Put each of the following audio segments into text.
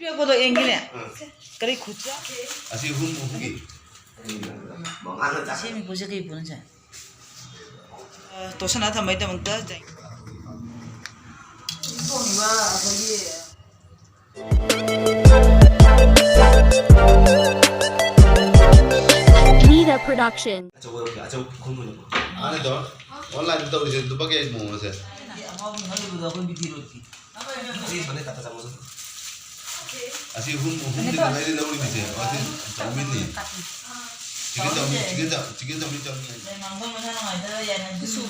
삐어보다 앵기네. 그래 고쳐. 아시 후기. 시미 보자 그 보는 자. 도시나 다 많이 되면 또 자. 이거와 거기 Nita Production. 저거 여기 아저 건물이 안에 더 온라인 또 이제 또 밖에 뭐 오세요. 할리보다 거기 뒤로지. 우리 전에 갖다 잡아서 아시 후기 내가 이제 우리 밑에 아시 정민이. 지금 좀 내 망상을 사랑하자 야는 수.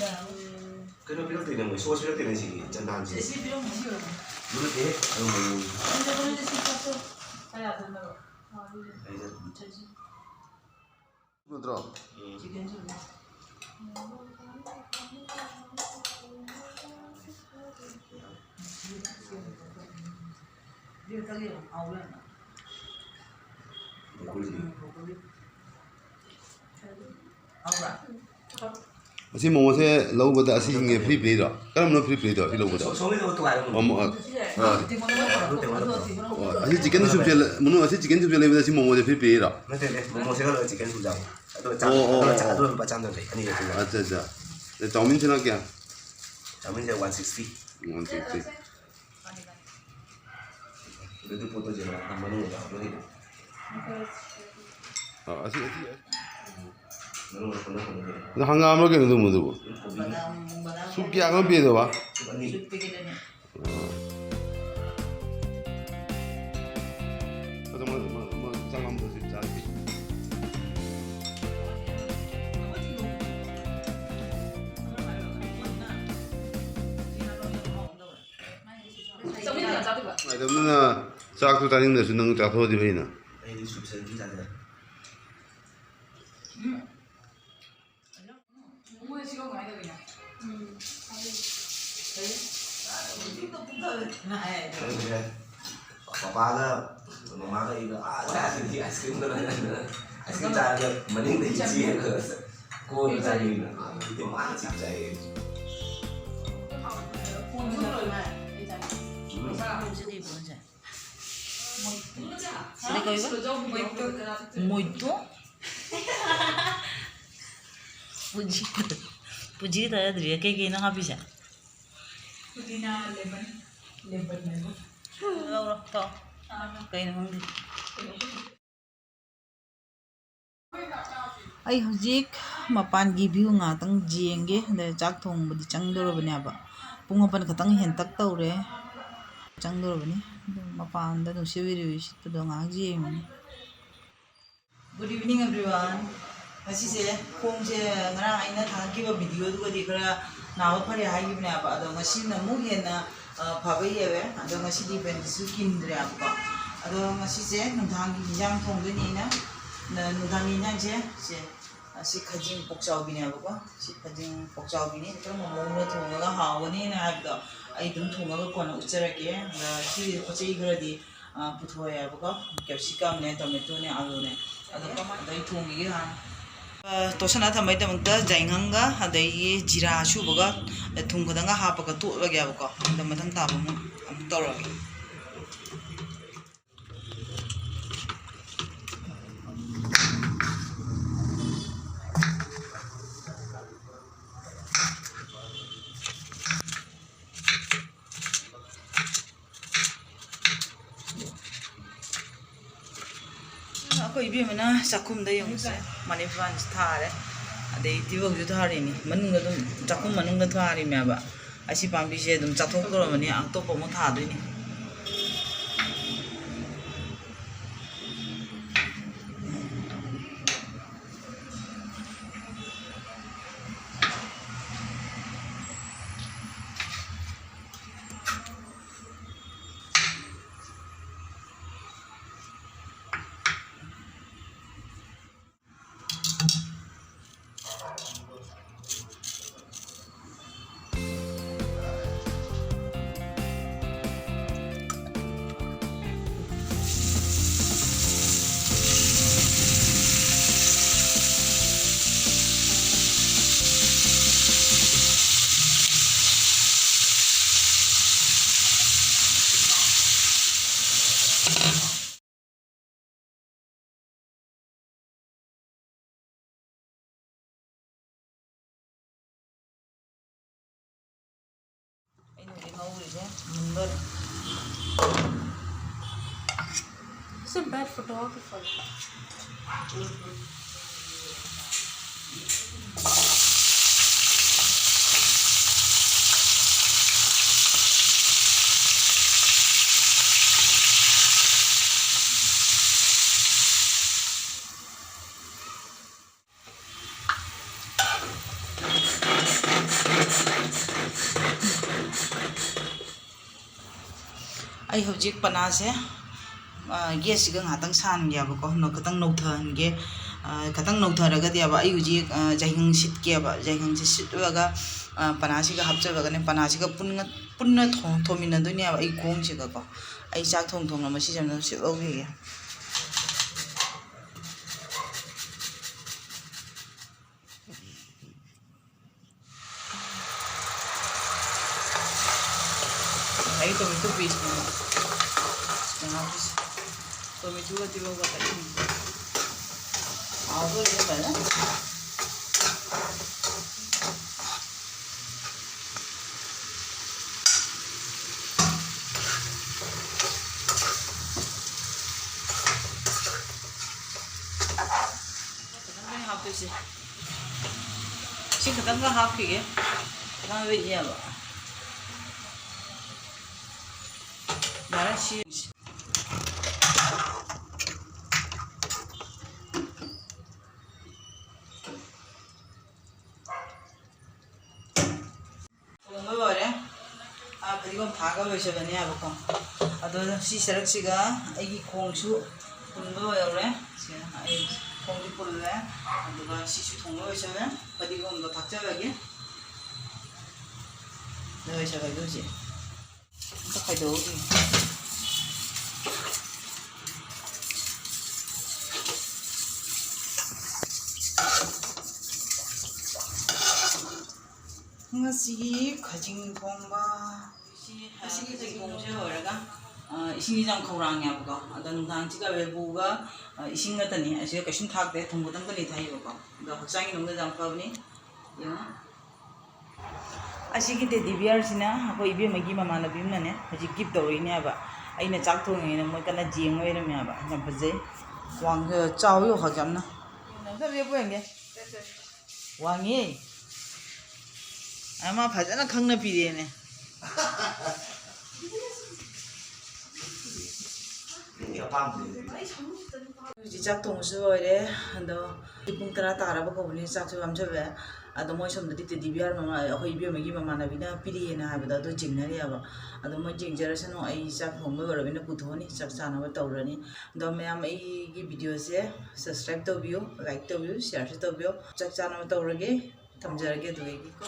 그런 필요 때는 뭐 소화 필요 때는 시 전단지 누를 때 뭐 들어. 아시 뭐세 로보다 아시 이게 프리 플레이다. 그럼 프리 플레이다 이 로보다. 소미도 또 가는 거 어머. 아시 치킨 수프 문어 아시 치킨 수프 레보다 아시 뭐세 프리 플레이다. 맞네 뭐 제가 치킨 수장 또 빠짠데 아니 이거 아자자. 내 정민 지나게. 자면 이제 160 160. 그래도 보도 제가 한 번은 다 그러니 아시 너는 보는 나 한가하게 너도 못 들고. 숙기 안 비에도 봐. 아니 뭐 장남도 진짜. 그러면 짝도 다니는 데서 능 짝도 어디 보이나? 아니 수입선 진짜네 어머니 지금 가야 돼 그냥. Papa mama itu ada di es krim cara mending dici cô tadi itu mana sih saya 보자기 보는 자. 그리고 이거 뭐이또? 부지 다 들이야 깨기는 합이자. पुदीना lemon lemon में 라우라 더. 그이는 홍디. ꯑꯩ ꯍꯧꯖꯤꯛ ꯃꯄꯥꯟꯒꯤ view ꯉꯥꯛꯇꯪ ꯌꯦꯡꯒꯦ ꯑꯗ ꯆꯥꯛ ꯊꯣꯡꯕꯗꯤ ꯆꯪꯗꯣꯔꯕꯅꯦꯕ ꯄꯨꯡ 8 ꯈꯛꯇꯪ ꯍꯦꯟꯇꯛ ꯇꯧꯔꯦ ꯆꯪꯗꯣꯔꯕꯅꯤ ꯑꯗꯨ ꯃꯄꯥꯟꯗ ꯅꯨꯡꯁꯤꯠ ꯎꯏꯔꯤ ꯁꯤꯠꯄꯗꯣ ꯉꯥꯏꯍꯥꯛ ꯌꯦꯡꯉꯨꯅꯤ ꯒꯨꯗ 이브닝 एवरीवन ꯉꯁꯤꯁꯦ ꯈꯣꯡꯁꯦ ꯉꯔꯥꯡ ꯑꯩꯅ ꯊꯥꯒꯠꯈꯤꯕ ꯚꯤꯗꯤꯑꯣꯗꯨꯒꯗꯤ ꯈꯔ ꯅꯥꯕ ꯐꯔꯦ ꯍꯥꯏꯈꯤꯕꯅꯦꯕ ꯑꯗꯣ ꯉꯁꯤꯅ ꯑꯃꯨꯛ ꯍꯦꯟꯅ ꯐꯕ ꯍꯦꯜꯂꯦ ꯑꯗꯣ ꯉꯁꯤꯗꯤ ꯕꯦꯟꯗꯤꯁꯨ ꯀꯤꯟꯗ꯭ꯔꯦꯕꯀꯣ ꯑꯗꯣ ꯉꯁꯤꯁꯦ ꯅꯨꯡꯗꯥꯡꯒꯤ ꯏꯟꯖꯥꯡ ꯊꯣꯡꯗꯣꯏꯅꯤꯅ ꯅꯨꯡꯗꯥꯡꯒꯤ ꯏꯟꯖꯥꯡꯁꯦ ꯁꯤ ꯈꯖꯤꯡ ꯄꯣꯛꯆꯥꯎꯕꯤꯅꯦꯕꯀꯣ ꯁꯤ ꯈꯖꯤꯡ ꯄꯣꯛꯆꯥꯎꯕꯤꯅꯤ ꯀꯔꯝꯕ ꯃꯑꯣꯡꯗ ꯊꯣꯡꯉꯒ ꯍꯥꯎꯒꯅꯤꯅ ꯍꯥꯏꯕꯗꯣ ꯑꯩ ꯑꯗꯨꯝ ꯊꯣꯡꯉꯒ ꯀꯣꯟꯅ ꯎꯠꯆꯔꯛꯀꯦ ꯑꯗ ꯁꯤ ꯄꯣꯠ ꯆꯩ ꯈꯔꯗꯤ ꯄꯨꯊꯣꯛꯑꯦꯕꯀꯣ ꯀꯦꯞꯁꯤꯀꯝꯅꯦ ꯇꯣꯃꯦꯇꯣꯅꯦ ꯑꯥꯂꯨꯅꯦ ꯑꯗꯣ ꯑꯩ ꯊꯣꯡꯈꯤꯒꯦ ꯍꯥꯟꯅ ꯇꯣꯠꯁꯟꯅ ꯊꯝꯕꯒꯤꯗꯃꯛꯇ ꯖꯥꯏꯉꯪꯒ ꯑꯗꯒꯤ ꯖꯤꯔꯥ ꯑꯁꯨꯕꯒ ꯊꯨꯝ ꯈꯇꯪꯒ ꯍꯥꯞꯄꯒ ꯇꯣꯠꯂꯒꯦꯕꯀꯣ ꯑꯗꯣ ꯃꯊꯪ ꯇꯥꯕ ꯑꯃꯨꯛ ꯇꯧꯔꯒꯦ ꯑꯩꯈꯣꯏ ꯏꯕꯦꯝꯃꯅ ꯆꯥꯛꯈꯨꯝꯗ ꯌꯦꯡꯉꯨꯁꯦ ꯃꯅꯤ ꯄ꯭ꯂꯥꯟꯁꯦ ꯊꯥꯔꯦ ꯑꯗꯩ ꯇꯤꯜꯍꯧꯁꯨ ꯊꯥꯔꯤꯅꯤ ꯃꯅꯨꯡꯗ ꯑꯗꯨꯝ ꯆꯥꯛꯈꯨꯝ ꯃꯅꯨꯡꯗ ꯊꯥꯔꯤꯃꯦꯕ ꯑꯁꯤ ꯄꯥꯝꯕꯤꯁꯦ ꯑꯗꯨꯝ ꯆꯥꯊꯣꯛꯇꯧꯔꯕꯅꯤ ꯑꯇꯣꯞꯄ ꯑꯃꯨꯛ ꯊꯥꯗꯣꯏꯅꯤ Mundur. He's a bad photographer. ꯑꯩ ꯍꯧꯖꯤꯛ ꯄꯅꯥꯁꯦ ꯒꯦꯁꯁꯤꯒ ꯉꯥꯛꯇꯪ ꯁꯥꯍꯟꯒꯦꯕꯀꯣ ꯈꯤꯇꯪ ꯅꯧꯊꯍꯟꯒꯦ ꯈꯤꯇꯪ ꯅꯧꯊꯔꯒꯗꯤꯕ ꯑꯩ ꯍꯧꯖꯤꯛ ꯌꯥꯏꯉꯪ ꯁꯤꯠꯀꯦꯕ ꯌꯥꯏꯉꯪꯁꯦ ꯁꯤꯠꯂꯒ ꯄꯅꯥꯁꯤꯒ ꯍꯥꯞꯆꯕꯒꯅꯦ ꯄꯅꯥꯁꯤꯒ ꯄꯨꯟꯅ ꯊꯣꯡꯃꯤꯟꯅꯗꯣꯏꯅꯦꯕ ꯑꯩ ꯈꯣꯡꯁꯤꯒꯀꯣ ꯑꯩ ꯆꯥꯛ ꯊꯣꯡꯅ ꯃꯁꯤꯁꯦ ꯑꯃꯨꯛ ꯁꯤꯠꯍꯧꯈꯤꯒꯦ Aí tomato paste mo. Tomato ka tiba ba tayo? Ako rin ba na? Katang ka hapis eh. Si katang ka hapis eh. Katang ka niya ba? 시 ꯊꯣꯡꯕ ꯂꯣꯏꯔꯦ ꯐꯗꯤꯒꯣꯝ ꯊꯥꯒ ꯂꯣꯏꯁꯤꯜꯂꯅꯦꯕꯀꯣ ꯑꯗꯣ ꯁꯤ ꯁꯔꯛꯁꯤꯒ ꯑꯩꯒꯤ ꯈꯣꯡꯁꯨ ꯄꯨꯟꯕ ꯂꯣꯏꯔꯦ ꯑꯩ ꯈꯣꯡꯁꯨ ꯄꯨꯜꯂꯦ ꯑꯗꯨꯒ ꯁꯤꯁꯨ ꯊꯣꯡꯕ ꯂꯣꯏꯁꯤꯜꯂꯦ ꯐꯗꯤꯒꯣꯝꯗꯣ ꯊꯥꯛꯆꯔꯒꯦ ꯂꯣꯏꯁꯤꯜꯂꯒꯦ ꯍꯧꯖꯤꯛ ꯑꯝꯇ ꯈꯥꯏꯗꯣꯛꯎꯈꯤꯒꯦ ꯉꯁꯤꯒꯤ ꯈꯖꯤꯡ ꯊꯣꯡꯕ ꯉꯁꯤꯒꯤ ꯈꯖꯤꯡ ꯊꯣꯡꯕꯁꯦ ꯂꯣꯏꯔꯒ ꯏꯁꯤꯡꯁꯤ ꯌꯥꯝ ꯈꯧꯔꯥꯡꯉꯦꯕꯀꯣ ꯑꯗꯣ ꯅꯨꯡꯗꯥꯡꯁꯤꯒ ꯂꯦꯕꯨꯒ ꯏꯁꯤꯡ ꯉꯥꯛꯇꯅꯤ ꯑꯁꯤꯒ ꯀꯩꯁꯨꯝ ꯊꯥꯛꯇꯦ ꯊꯨꯝ ꯈꯛꯇꯪꯒꯅꯤ ꯊꯥꯛꯏꯕꯀꯣ ꯑꯗꯣ ꯍꯛꯆꯥꯡꯒꯤ ꯅꯨꯡꯗ ꯌꯥꯝ ꯐꯕꯅꯤ ꯌꯦꯡꯉꯣ ꯑꯁꯤꯒꯤ ꯇꯦꯗꯤ ꯕꯤꯌꯔꯁꯤꯅ ꯑꯩꯈꯣꯏ ꯏꯕꯦꯝꯃꯒꯤ ꯃꯃꯥꯟꯅꯕꯤ ꯑꯃꯅꯅꯦ ꯍꯧꯖꯤꯛ ꯒꯤꯐ ꯇꯧꯔꯛꯏꯅꯦꯕ ꯑꯩꯅ ꯆꯥꯛ ꯊꯣꯡꯉꯤꯉꯩꯗ ꯃꯣꯏ ꯀꯟꯅ ꯌꯦꯡ ꯂꯩꯔꯝꯃꯦꯕ ꯌꯥꯝ ꯐꯖꯩ ꯆꯥꯎꯋꯤ ꯋꯥꯈꯛ ꯌꯥꯝꯅ ꯌꯦꯡꯒꯦ ꯋꯥꯡꯉꯤ ꯑꯃ ꯐꯖꯅ ꯈꯪꯅ ꯄꯤꯔꯦꯅꯦ ꯍꯧꯖꯤꯛ ꯆꯥꯛ ꯊꯣꯡꯕꯁꯨ ꯂꯣꯏꯔꯦ ꯑꯗꯣ ꯄꯨꯡ 10 ꯇꯥꯔꯕ ꯀꯧꯕꯅꯤ ꯆꯥꯛꯁꯨ ꯌꯥꯝꯁꯜꯂꯦ ꯑꯗꯣ ꯃꯣꯏ ꯁꯣꯝꯗꯗꯤ ꯇꯦꯗꯤ ꯕꯤꯌꯔ ꯑꯩꯈꯣꯏ ꯏꯕꯦꯝꯃꯒꯤ ꯃꯃꯥꯟꯅꯕꯤꯅ ꯄꯤꯔꯤꯑꯦꯅ ꯍꯥꯏꯕꯗꯣ ꯑꯗꯨ ꯆꯤꯡꯅꯔꯤꯑꯕ ꯑꯗꯣ ꯃꯣꯏ ꯆꯤꯡꯖꯔꯁꯅꯨ ꯑꯩ ꯆꯥꯛ ꯊꯣꯡꯕ ꯂꯣꯏꯔꯕꯅꯤꯅ ꯄꯨꯊꯣꯛꯑꯅꯤ ꯆꯥꯛ ꯆꯥꯅꯕ ꯇꯧꯔꯅꯤ ꯑꯗꯣ ꯃꯌꯥꯝ ꯑꯩꯒꯤ ꯚꯤꯗꯤꯑꯣꯁꯦ ꯁꯕꯁꯀ꯭ꯔꯥꯏꯕ ꯇꯧꯕꯤꯌꯨ ꯂꯥꯏꯛ ꯇꯧꯕꯤꯌꯨ ꯁꯤꯌꯔꯁꯨ ꯇꯧꯕꯤꯌꯨ ꯆꯥꯛ ꯆꯥꯅꯕ ꯇꯧꯔꯒꯦ ꯊꯝꯖꯔꯒꯦ ꯑꯗꯨꯒꯤꯀꯣ